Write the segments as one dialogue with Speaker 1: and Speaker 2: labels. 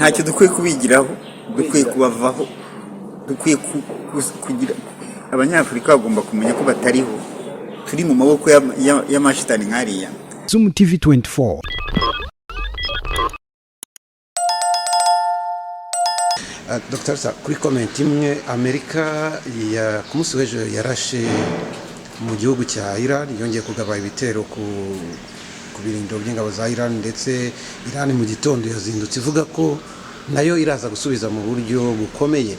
Speaker 1: ntacyo dukwiye kubigiraho, dukwiye kubavaho, dukwiye kugira abanyafurika bagomba kumenya ko batariho, turi mu maboko y'amashitani nk'ariya.
Speaker 2: Zoom TV 24.
Speaker 3: Dr. Sa, kuri comment imwe, Amerika ku munsi w'ejo yarashe mu gihugu cya Iran, yongeye kugaba ibitero ku birindiro by'ingabo za Iran, ndetse Iran mu gitondo yazindutse ivuga ko nayo iraza gusubiza mu buryo bukomeye.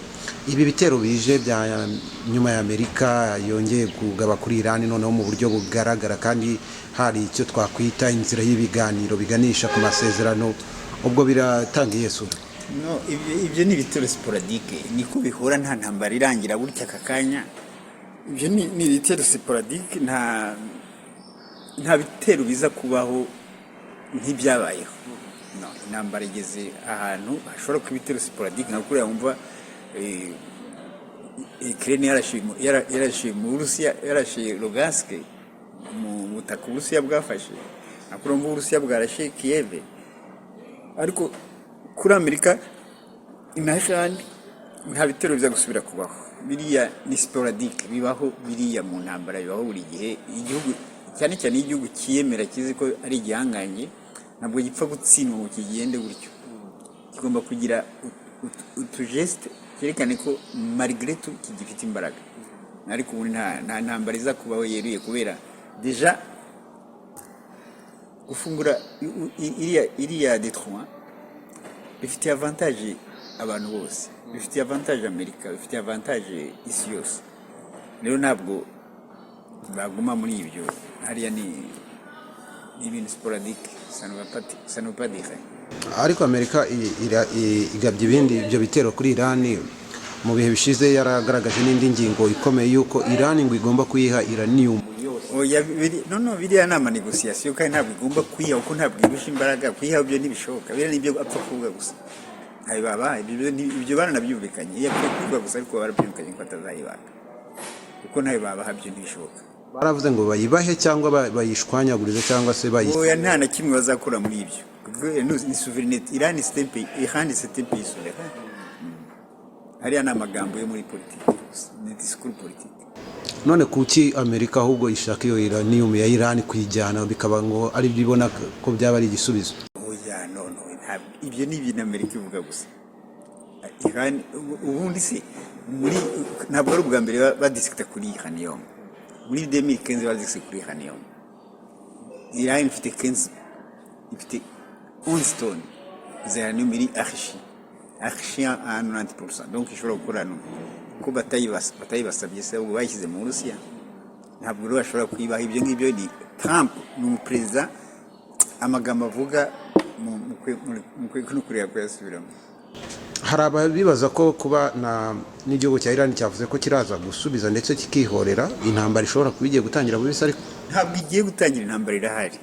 Speaker 3: Ibi bitero bije bya nyuma ya Amerika yongeye kugaba kuri Iran, noneho mu buryo bugaragara kandi hari icyo twakwita inzira y'ibiganiro biganisha ku masezerano, ubwo biratanga Yesu.
Speaker 1: No, ibyo ni ibitero sporadike, niko bihora, nta ntambara irangira gutya akakanya. Ibyo ni ibitero sporadike, nta bitero biza kubaho nk'ibyabayeho. No, intambara igeze ahantu hashobora kuba ibitero sporadike, nka kuriya wumva Ukraine yarashe mu Burusiya, yarashe Lugansk mu butaka Uburusiya bwafashe, nakuri mu Burusiya bwarashe Kiev. Ariko kuri Amerika inashandi nta bitero biza gusubira kubaho, biriya ni sporadike, bibaho biriya mu ntambara, bibaho buri gihe. Igihugu cyane cyane igihugu kiyemera kizi ko ari igihanganye, ntabwo gipfa gutsindwa ngo kigende gutyo, kigomba kugira utugeste cyerekane ko malgré tout kigifite imbaraga. Ariko ubu nta ntambara iza kubaho yeruye, kubera deja gufungura iriya Detroit bifitiye avantage abantu bose, bifitiye avantage Amerika, bifitiye avantage isi yose. Rero ntabwo baguma muri ibyo, hariya ni ibintu sporadike, ça ne veut pas dire.
Speaker 3: Ariko Amerika igabye ibyo bitero kuri Iran. Mu bihe bishize yaragaragaje n'indi ngingo ikomeye yuko Iran ngo igomba kuyiha uranium.
Speaker 1: Biriya ni amanegosiyasiyo, kandi ntabwo igomba kuyiha, kuko ntabwo irusha imbaraga. Kuyiha ibyo ntibishoboka, biriya nibyo apfa kuvuga gusa. Ibyo baranabyumvikanye, iyo apfa kuvuga gusa, ariko barabyumvikanye ko atazayibaka, kuko ntayo babaha, ibyo ntibishoboka.
Speaker 3: Baravuze ngo bayibahe cyangwa bayishwanyagurize cyangwa se
Speaker 1: oya, nta na kimwe bazakora muri ibyo. Ni souveraineté. Iran c'est un pays souverain. Hariya ni amagambo yo muri politiki, ni discours politique.
Speaker 3: None kuki Amerika ahubwo ishaka iyo uranium ya Iran kuyijyana, bikaba ngo ari byo ibona ko byaba ari igisubizo?
Speaker 1: Oya, no, ibyo ni ibintu Amerika ivuga gusa. Iran ubundi se ntabwo ari ubwa mbere badisikita kuri uranium. Muri 2015 badisikita kuri uranium. Iran ifite 11 tonnes uranium iri archi à 90%, donc ishobora gukora ko batayibasabye se, ubwo bayishyize mu Burusiya. Ntabwo rero bashobora kuyibaha ibyo ngibyo. Ni Trump ni umuperezida, amagambo avuga mu kureba ko yasubiramo.
Speaker 3: Hari ababibaza ko kuba n'igihugu cya Iran cyavuze ko kiraza gusubiza ndetse kikihorera, intambara ishobora kuba igiye gutangira mu bisi. Ariko
Speaker 1: ntabwo igiye gutangira, intambara irahari.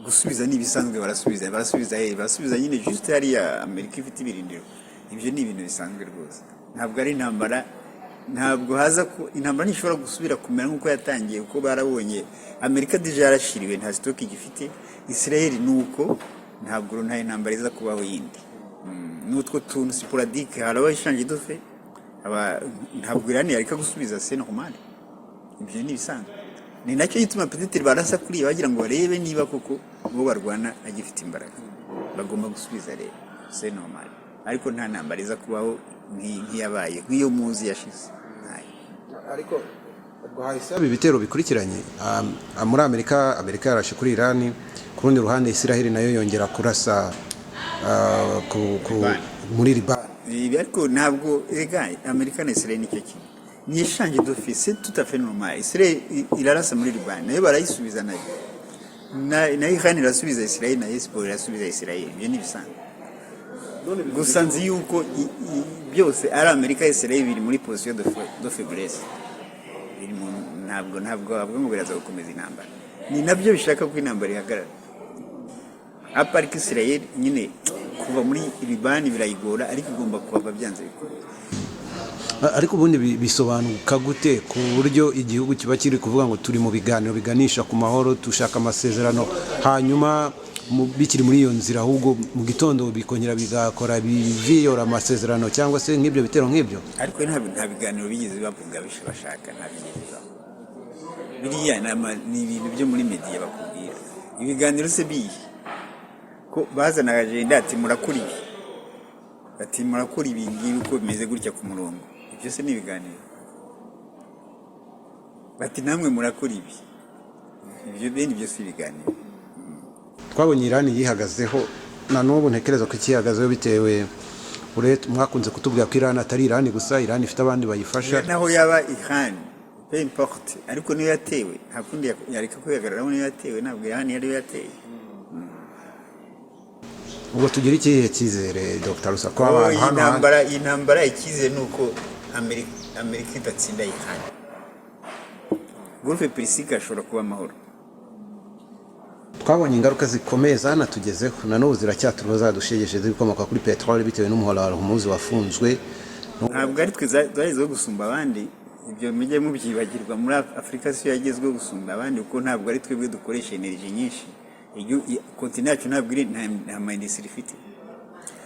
Speaker 1: Gusubiza ni ibisanzwe, barasubiza nyine juste hariya Amerika ifite ibirindiro. Ibyo ni ibintu bisanzwe rwose, ntabwo ari intambara. Ntabwo haza ko intambara ntishobora gusubira kumera nk'uko yatangiye, kuko barabonye Amerika deja yarashiriwe, nta stock igifite. Israel nuko, ntabwo nta intambara iza kubaho yindi. N'utwo tuntu sporadike, hari abashanje dofe, ntabwo Iran yareka gusubiza, c'est normal. Ibyo ni bisanzwe. Ni nacyo gituma peut-être barasa kuri bagira ngo barebe niba koko bo barwana agifite imbaraga, bagomba gusubiza rero, c'est normal. Ariko nta ntambara iza kubaho nk'iyabaye, nk'iyo muzi yashize.
Speaker 3: Ariko ubwo hahise haba ibitero bikurikiranye muri Amerika yarashe kuri Iran, ku rundi ruhande Israel nayo yongera kurasa muri Liban.
Speaker 1: Ariko ntabwo Amerika na Israel nicyo kimwe, ni échange d'office, c'est tout à fait normal. Israel irarasa muri Liban, nayo barayisubiza, na Iran irasubiza Israel, na Hezbollah irasubiza Israel. Ibyo ni bisanzwe. Gusa nzi yuko byose ari Amerika, Israel biri muri position de faiblesse. Ntabwo bavuga ngo biraza gukomeza intambara. Ni nabyo bishaka ko intambara ihagarara. Aparika Israel nyine kuva muri Liban birayigora, ariko igomba kuva byanze bikora.
Speaker 3: ariko ubundi bisobanuka gute ku buryo igihugu kiba kiri kuvuga ngo turi mu biganiro biganisha ku mahoro dushaka amasezerano hanyuma bikiri muri iyo nzira ahubwo mu gitondo bikongera bigakora biviyora amasezerano cyangwa se nk'ibyo bitero nk'ibyo?
Speaker 1: Ariko nta biganiro bigeze bavuga bashaka, nta bigeze biriya ni ibintu byo muri media bakubwira. Ibiganiro se bihe ko bazana agenda ati murakora ibi, ati murakora ibi ngibi uko bimeze gutya ku murongo, ibyo se ni ibiganiro? Bati namwe murakora ibi, ibyo bene ibyo si ibiganiro.
Speaker 3: Twabonye Iran yihagazeho na n'ubu ntekereza ko ikihagazeho bitewe mwakunze kutubwira ko Iran atari Iran gusa, Iran ifite abandi bayifasha.
Speaker 1: Naho yaba Iran peu importe, ariko niyo yatewe nta kundi yareka kwihagararaho, niyo yatewe ntabwo Iran yari yateye.
Speaker 3: Ubwo tugira ikihe cyizere Dr. Rusa ko abantu hano
Speaker 1: intambara ikize nuko Amerika idatsinda Iran. Golfe Persika ashobora kuba amahoro.
Speaker 3: Twabonye ingaruka zikomeye zanatugezeho na n'ubu ziracyaturuba zadushegeshe zikomoka kuri petrole bitewe n'umuhora wa Hormuz wafunzwe.
Speaker 1: Ntabwo ari twe zarizo gusumba abandi, ibyo mujye mubyibagirwa. Muri Afurika si yagezweho gusumba abandi kuko ntabwo ari twebwe dukoresha energy nyinshi. Kontinent yacu ntabwo iri nta industry ifite.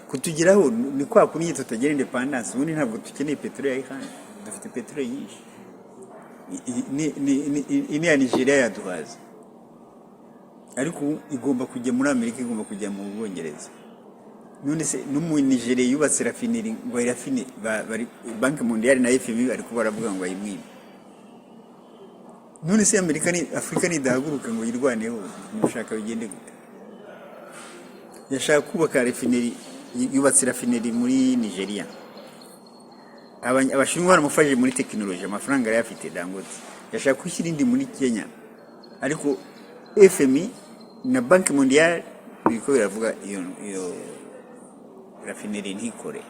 Speaker 1: Kutugeraho ni kwa kuri tutagira independence, ubundi ntabwo tukeneye petrole ya Iran, dufite petrole nyinshi. Ni ya Nigeria yaduhaza, ariko igomba kujya muri Amerika, igomba kujya mu Bwongereza. None se no mu Nigeria yubatse rafineri ngo irafine Banki Mondiale na FMI ariko baravuga ngo ayimwibe. None se Afrika ni dahaguruka ngo yirwaneho, mushaka bigende gute? Yashaka kubaka rafineri, yubatse rafineri muri Nigeria. Abashinwa baramufashije muri tekinoloji, amafaranga yari afite Dangote. Yashaka gushyira indi muri Kenya, ariko FMI na Banki Mondiale biko biravuga iyo rafineri ntikore,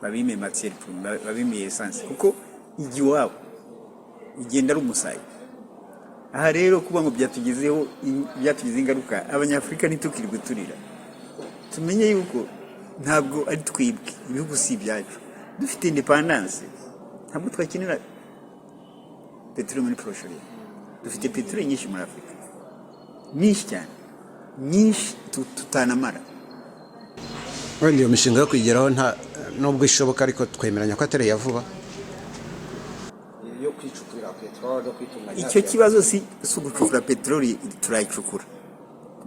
Speaker 1: babime matière première, babime essence, kuko igiwabo igenda ari umusayi. Aha rero kuba ngo byatugize ingaruka, abanyafrika ntitukirwe turira. Tumenye yuko ntabwo ari twibwe, ibihugu si ibyacu. Dufite independence, ntabwo twakenera petrole muri prochaine. Dufite petrole nyinshi muri Afrika, nyinshi cyane, nyinshi tutanamara.
Speaker 3: Wenda iyo mishinga yo kwigeraho nta nubwo ishoboka, ariko twemeranya ko atari yavuba yo kwicukura petrole no kwitunganya.
Speaker 1: Icyo kibazo si ugucukura petrole, turayicukura,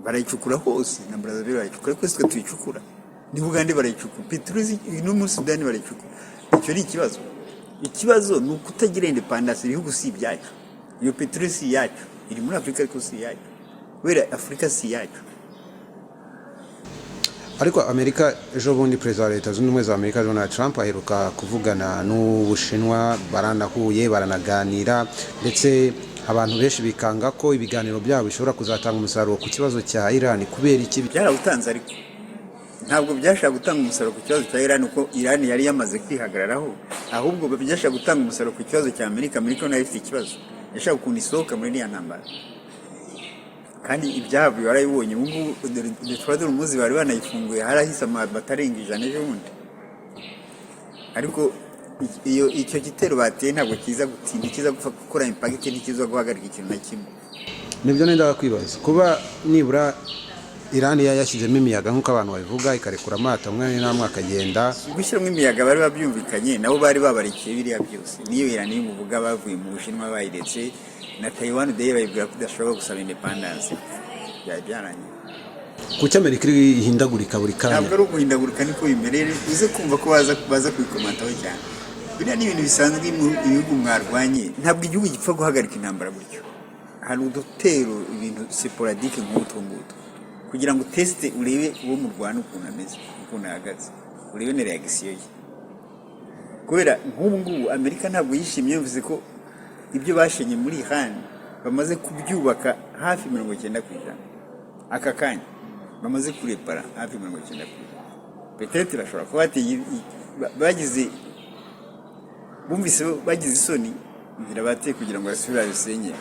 Speaker 1: barayicukura hose, na Brazzaville barayicukura, ko twe tuyicukura, ni Uganda barayicukura, petrole no muri Sudani barayicukura. Icyo ni ikibazo. Ikibazo ni ukutagira independence, ibihugu si ibyacu. Iyo petrole si yacu, iri muri Afrika ariko si yacu, wera Afrika si yacu.
Speaker 3: Ariko Amerika ejo bundi Perezida wa Leta Zunze Ubumwe za Amerika Donald Trump aheruka kuvugana n'Ubushinwa, baranahuye baranaganira, ndetse abantu benshi bikanga ko ibiganiro byabo bishobora kuzatanga umusaruro ku kibazo cya Iran. Kubera iki
Speaker 1: byarabutanze? Ariko ntabwo byashaka gutanga umusaruro ku kibazo cya Iran, uko Iran yari yamaze kwihagararaho, ahubwo byashaka gutanga umusaruro ku kibazo cya Amerika. Amerika nayo ifite ikibazo, yashaka ukuntu isohoka muri iriya ntambara, kandi ibyabo barayibonye. Ubu Detroit umuzi bari banayifunguye, harahise amabatarenga 100 ejo bundi. Ariko icyo gitero bateye ntabwo kiza gutinda, kiza gukora impact, ntikiza guhagarika ikintu na kimwe.
Speaker 3: Nibyo nenda kwibaza, kuba nibura Iran yashyizemo imiyaga nk'uko abantu babivuga, ikarekura amata umwe n'amwe akagenda.
Speaker 1: Gushyiramo imiyaga bari babyumvikanye, nabo bari babarikiye biriya byose. Niyo Iran y'umuvuga bavuye mu Bushinwa bayiretse, na Taiwan de bayibwira ko idashobora gusaba independence. Byaranye.
Speaker 3: Kuki Amerika ihindagurika buri kanya?
Speaker 1: Ntabwo ari uguhindagurika, niko bimerere. Uze kumva ko baza kwikomantaho cyane. Biriya ni ibintu bisanzwe mu ibihugu mwarwanye. Ntabwo igihugu gipfa guhagarika intambara gutyo. Hari udutero ibintu sporadique nk'utwo ngutwo, kugira ngo teste urebe uwo mu Rwanda ukuntu ameze, ukuntu ahagaze, urebe na reaction ye. Kubera nk'ubu ngubu Amerika ntabwo yishimye, bivuze ko ibyo bashenye muri Iran bamaze kubyubaka hafi 90%. Aka kanya bamaze kurepara hafi 90%. Peut-être bashobora kuba bagize bumvise bagize isoni ngira bateye kugira ngo basubire bisenye.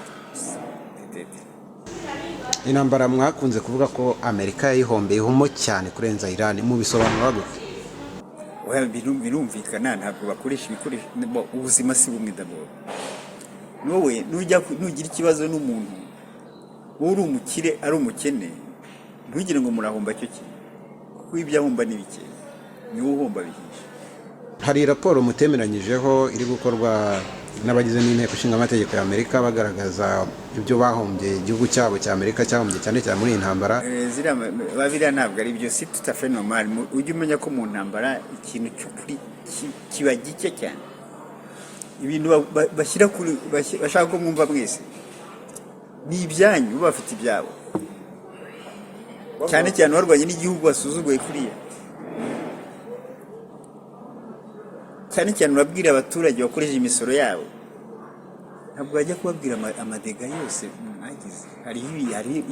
Speaker 3: Intambara mwakunze kuvuga ko Amerika yihombeyeho cyane kurenza Iran, mu bisobanuro gute?
Speaker 1: birumvikana ntabwo bakoresha ibikoresho ubuzima si bumwe d'abord wowe nugira ikibazo n'umuntu wowe uri umukire ari umukene ntugire ngo murahomba cyo kintu kuko ibyo ahomba ni bike niwe uhomba bihishe.
Speaker 3: hari raporo mutemeranyijeho iri gukorwa n'abagize n'inteko ishinga amategeko ya Amerika bagaragaza ibyo bahombye igihugu cyabo cya Amerika cyahombye cyane cyane muri iyi ntambara.
Speaker 1: Babiriya ntabwo ari byo si tout à fait normal. Ujye umenya ko mu ntambara ikintu cy'ukuri kiba gike cyane. Ibintu bashyira kuri bashaka ko mwumva mwese ni ibyanyu bafite ibyabo cyane cyane warwanye n'igihugu wasuzuguye kuriya cyane cyane urabwira abaturage bakoresha imisoro yabo ntabwo bajya kubabwira amadega yose mwagize. Hari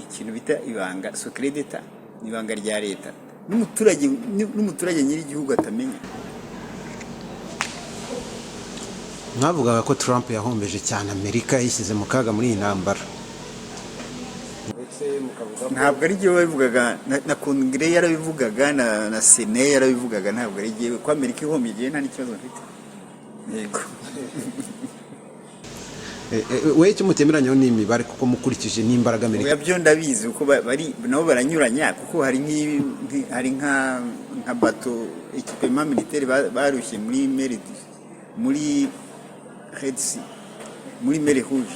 Speaker 1: ikintu bita ibanga secret d'etat, ibanga rya leta n'umuturage nyiri igihugu atamenya.
Speaker 3: Mwavugaga ko Trump yahombeje cyane Amerika yishyize mu kaga muri iyi ntambara.
Speaker 1: Ntabwo ari igihe babivugaga na Kongere yarabivugaga na Sene yarabivugaga, ntabwo ari igihe ko Amerika ihomye igihe nta n'ikibazo mfite. Yego.
Speaker 3: We cyo mutemeranyaho n'imibare kuko mukurikije n'imbaraga Amerika.
Speaker 1: Byo ndabizi uko bari nabo baranyuranya kuko hari nka bato equipement militaire barushye muri Red Sea, muri Mer Rouge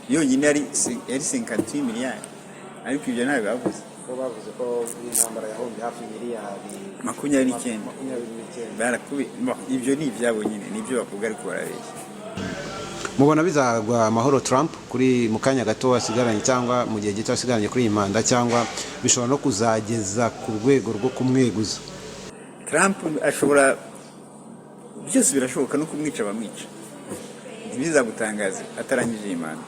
Speaker 1: yonyine yari 58 miliyari, ariko ibyo ntabwo bavuze
Speaker 3: ko intambara yahombye hafi miliyari
Speaker 1: 29 barakubi. Ibyo ni ibyabo nyine nibyo bavuga ariko barabeshya.
Speaker 3: Mubona bizagwa amahoro Trump kuri mu kanya gato wasigaranye cyangwa mu gihe gito wasigaranye kuri iyi manda, cyangwa bishobora no kuzageza ku rwego rwo kumweguza?
Speaker 1: Trump ashobora byose birashoboka no kumwica bamwica, ntibizagutangaze atarangije iyi manda.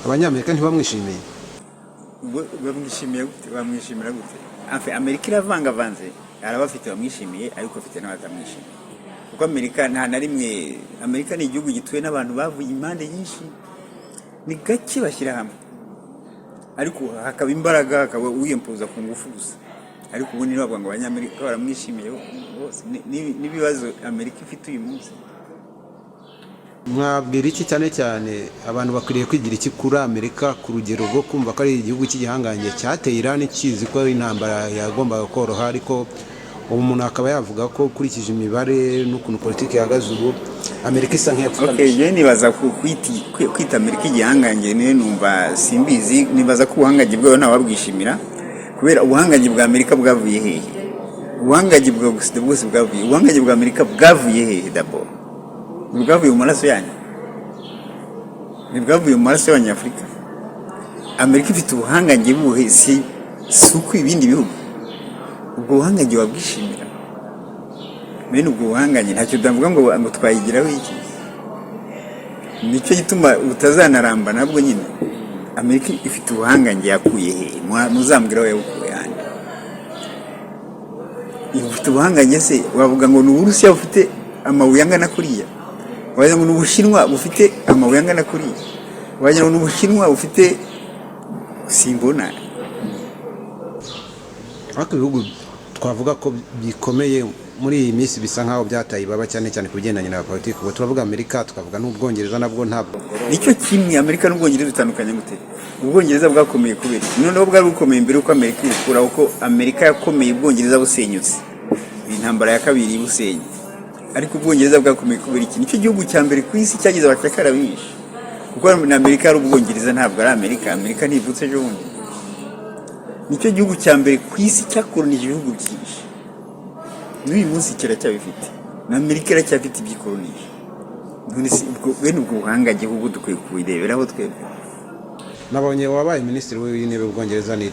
Speaker 3: Abanyamerika ntibamwishimiye.
Speaker 1: Bamwishimira gute? Amerika iravangavanze, arabafite bamwishimiye ariko afite n'abatamwishimiye, kuko Amerika nta na rimwe. Amerika ni igihugu gituwe n'abantu bavuye impande nyinshi, ni gake bashyira hamwe, ariko hakaba imbaraga, hakaba uyempuza ku ngufu gusa. Ariko ubu ni bavuga ngo abanyamerika baramwishimiye bose n'ibibazo Amerika ifite uyu munsi.
Speaker 3: Mwabwira iki cyane cyane abantu bakwiriye kwigira iki kuri Amerika ku rugero rwo kumva ko ari igihugu cy'igihangange cyateye Iran kizi ko intambara yagombaga koroha, ariko ubu umuntu akaba yavuga ko ukurikije imibare n'ukuntu politiki ihagaze ubu Amerika isa nk'iyapfukamye.
Speaker 1: Okay, nibaza kwita Amerika igihangange ne numva simbizi. Nibaza ko ubuhangange bwayo ntawabwishimira, kubera ubuhangange bwa Amerika bwavuye hehe? Ubuhangange bwa gusa bwose bwavuye, ubuhangange bwa Amerika bwavuye hehe? D'abord bwavuye mu maraso yanyu, bwavuye mu maraso y'Abanyafurika. Amerika ifite ubuhangange buhe si uko ibindi bihugu. Ubwo buhangange wabwishimira? Bene ubwo buhangange ntacyo ndavuga ngo twayigiraho iki. Nicyo gituma utazanaramba nabwo nyine. Amerika ifite ubuhangange yakuye hehe? Muzambwiraho yabukuye handi. Ifite ubuhangange se wavuga ngo n'Uburusiya bufite amabuye angana kuriya? Wagira ngo n'Ubushinwa bufite amabuye angana kuriya? Wagira ngo n'Ubushinwa bufite simbona.
Speaker 3: Ariko ibihugu twavuga ko bikomeye muri iyi minsi bisa nkaho byataye ibaba cyane cyane ku bigendanye na politiki. Ubwo turavuga Amerika, tukavuga n'Ubwongereza nabwo ntabwo.
Speaker 1: Nicyo kimwe, Amerika n'Ubwongereza bitandukanye gute? Ubwongereza bwakomeye kubera noneho bwari bukomeye mbere uko Amerika ikura, uko Amerika yakomeye Ubwongereza busenyutse intambara ya kabiri busenye, ariko Ubwongereza bwakomeye kubera iki? Nicyo gihugu cya mbere ku isi cyagize abacakara benshi, kuko na Amerika ari Ubwongereza ntabwo ari Amerika. Amerika ntivutse ejo bundi. Nicyo gihugu cya mbere ku isi cyakolonije ibihugu byinshi, n'uyu munsi kiracyabifite, na Amerika iracyafite ibyikolonije. None si bene ubwo buhangange ahubwo dukwiye kubireberaho twebwe.
Speaker 3: Nabonye wabaye minisitiri w'intebe w'Ubwongereza ni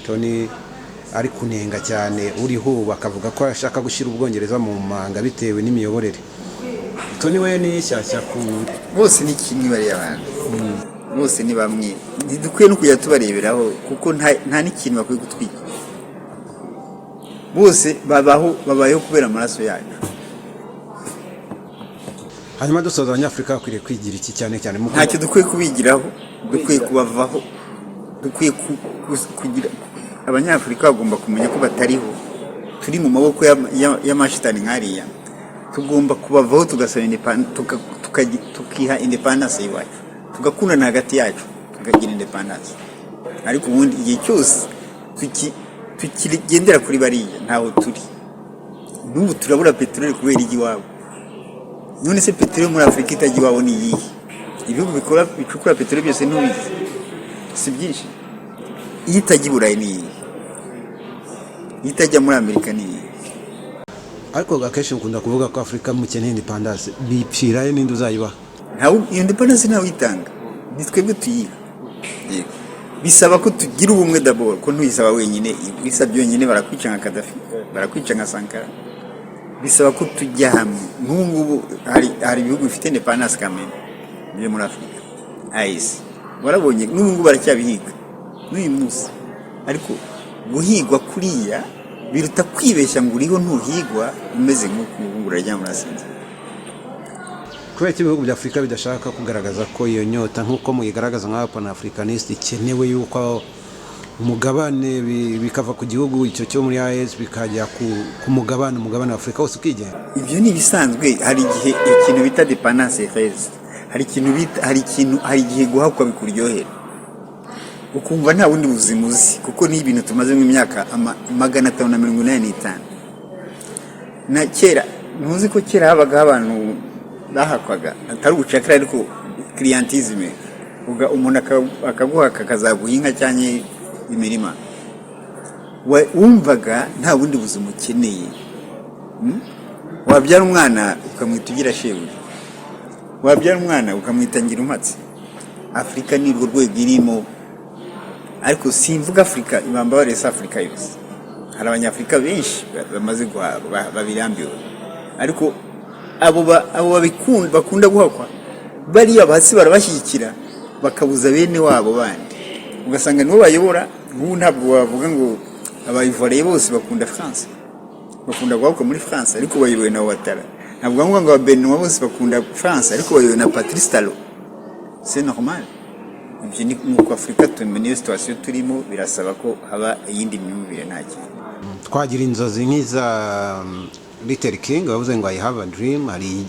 Speaker 3: Tony ari kunenga cyane uriho, bakavuga ko ashaka gushyira Ubwongereza mu manga bitewe n'imiyoborere. Tony we ni shyashya ku
Speaker 1: bose ni kimwe bari abantu. Bose ni bamwe, ntidukwiye no kujya tubareberaho kuko nta n'ikintu bakwiye gutwika. Bose babayeho kubera amaraso yacu.
Speaker 3: Hanyuma dusoza Abanyafurika bakwiriye kwigira iki cyane cyane mu
Speaker 1: ntacyo dukwiye kubigiraho, dukwiye kubavaho, dukwiye kugira Abanyafurika bagomba kumenya ko batariho, turi mu maboko y'amashitani nkariya tugomba kubavaho tugasaba tukiha independence yiwacu tugakundana hagati yacu tukagira independence ariko ubundi igihe cyose tukigendera kuri bariya ntaho turi n'ubu turabura peteroli kubera igiwabo none se peteroli muri Afurika itajya iwabo ni iyihe ibihugu bicukura peteroli byose ntubizi si byinshi iyo itajya i Burayi ni iyihe iyo itajya muri Amerika ni iyihe
Speaker 3: ariko akenshi mukunda kuvuga ko Afurika mukeneye independence bipfirayo n'indi uzayibaha
Speaker 1: iyo independence ntawe uyitanga ni twebwe tuyiha bisaba ko tugira ubumwe d'abord ko ntuyisaba wenyine bisabye wenyine barakwica nka Gaddafi barakwica nka Sankara bisaba ko tujya hamwe n'ubu hari ibihugu bifite independence kamene byo muri Afurika ayisi warabonye n'ubu baracyabihiga n'uyu munsi ariko guhigwa kuriya biruta kwibeshya ngo uriho ntuhigwa umeze nk'uko urajya muri Asinzi
Speaker 3: kubera ko ibihugu bya Afurika bidashaka kugaragaza ko iyo nyota nk'uko muyigaragaza nk'abanafricaniste ikenewe yuko umugabane bikava ku gihugu icyo cyo muri AES bikajya ku mugabane wa Afurika wose ukigenga
Speaker 1: ibyo ni bisanzwe hari ikintu bita dependance phase hari igihe guhakwa bikuryohera ukumva nta wundi buzima uzi kuko ni ibintu tumaze mu myaka 585 na kera ntuzi ko kera habaga abantu bahakwaga atari ubucakara ariko clientisme umuntu akaguhaka akazaguha inka cyane imirima wumvaga nta bundi buzima ukeneye wabyara umwana ukamwita ugira shebuja wabyara umwana ukamwitangira umatsi Afurika ni rwo rwego irimo ariko simvuga Afurika ibamba baresa Afurika yose hari abanyafurika benshi bamaze babirambiwe ariko abo bakunda guhakwa bariya basi barabashyigikira bakabuza bene wabo bandi ugasanga nibo bayobora ubu ntabwo wavuga ngo abayivoreye bose bakunda France bakunda guhakwa muri France ariko bayobowe na Ouattara ntabwo ngo ababenwa bose bakunda France ariko bayobowe na Patrice Talon c'est normal ibyo ni uko Afurika tumenye situation turimo birasaba ko haba iyindi myumvire ntacyo
Speaker 3: twagira inzozi nk'iza Little King bavuze ngo I have a dream hari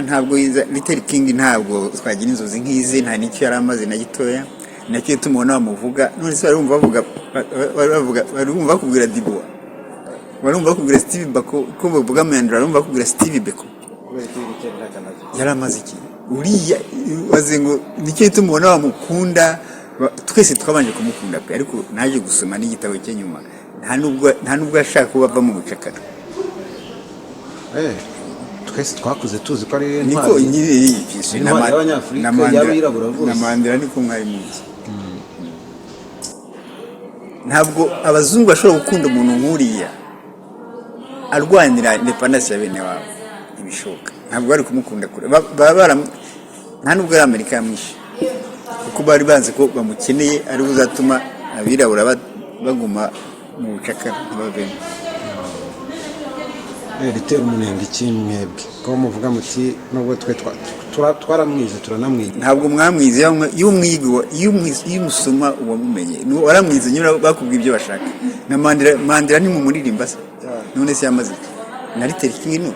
Speaker 1: ntabwo Little King ntabwo twagira inzozi nk'izi nta nicyo yaramaze na gitoya nacyo tumubona bamuvuga none se barumva kubwira Dibo barumva kubwira Steve Bako ko bavuga Mandela barumva kubwira Steve Bako yaramaze iki uriya waze ngo nicyo tumubona bamukunda twese twabanje kumukunda pe ariko naje gusoma n'igitabo cye nyuma nta nubwo ashaka kuba bava mu bucakara
Speaker 3: twese twakuze tuzi ko ari
Speaker 1: niko nyiri na Mandela niko mwari muzi ntabwo abazungu bashobora gukunda umuntu nk'uriya arwanira independence ya bene wabo ibishoka ntabwo bari kumukunda kure nta nubwo ari Amerika yamwishe kuko bari banze ko bamukeneye ari uzatuma abirabura baguma mu bucakara ntibavemo
Speaker 3: ritera umunenga iki mwebwe ko muvuga muti nubwo twe twaramwize turanamwiga
Speaker 1: ntabwo mwamwize iyo umusoma uwamumenye waramwize nyura bakubwira ibyo bashaka na Mandela ni mu muririmba se none se yamaze na Little King no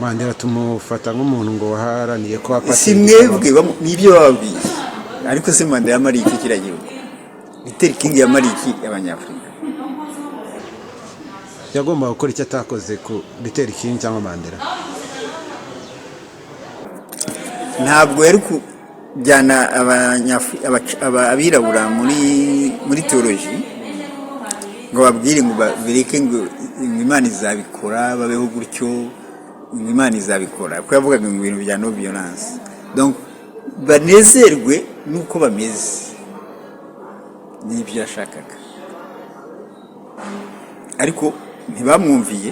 Speaker 3: Mandela tumufata nk'umuntu ngo waharaniye ko apatira
Speaker 1: si mwebwe nibyo babwiye ariko se Mandela yamari iki kiragihugu Little King yamari iki abanyafurika
Speaker 3: yagomba gukora icyo atakoze ku Little King cyangwa Mandela
Speaker 1: ntabwo yari kujyana abirabura muri theology ngo babwire ngo bereke ngo Imana izabikora babeho gutyo Imana izabikora ko yavugaga ngo ibintu bya no violence donc banezerwe nuko bameze n'ibyo yashakaga ariko ntibamwumviye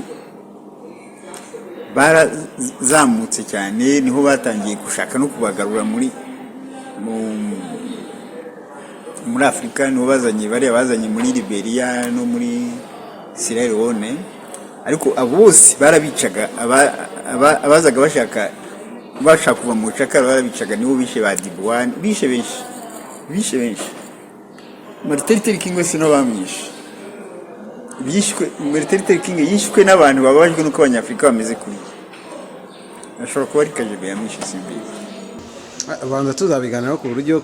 Speaker 1: barazamutse cyane niho batangiye gushaka no kubagarura muri Afurika niho bazanye muri Liberia no muri Sierra Leone ariko abo bose barabicaga abazaga bashaka kuva mu bucakara barabicaga nibo bishe ba Dibuan bishe benshi Martin Luther King wese no bamwishe bishwe Martin Luther King yishwe n'abantu babajwe nuko abanyafrika bameze kuri ashobora kuba ari Kagame yamwishe simbizi
Speaker 3: abanza tuzabiganiraho ku buryo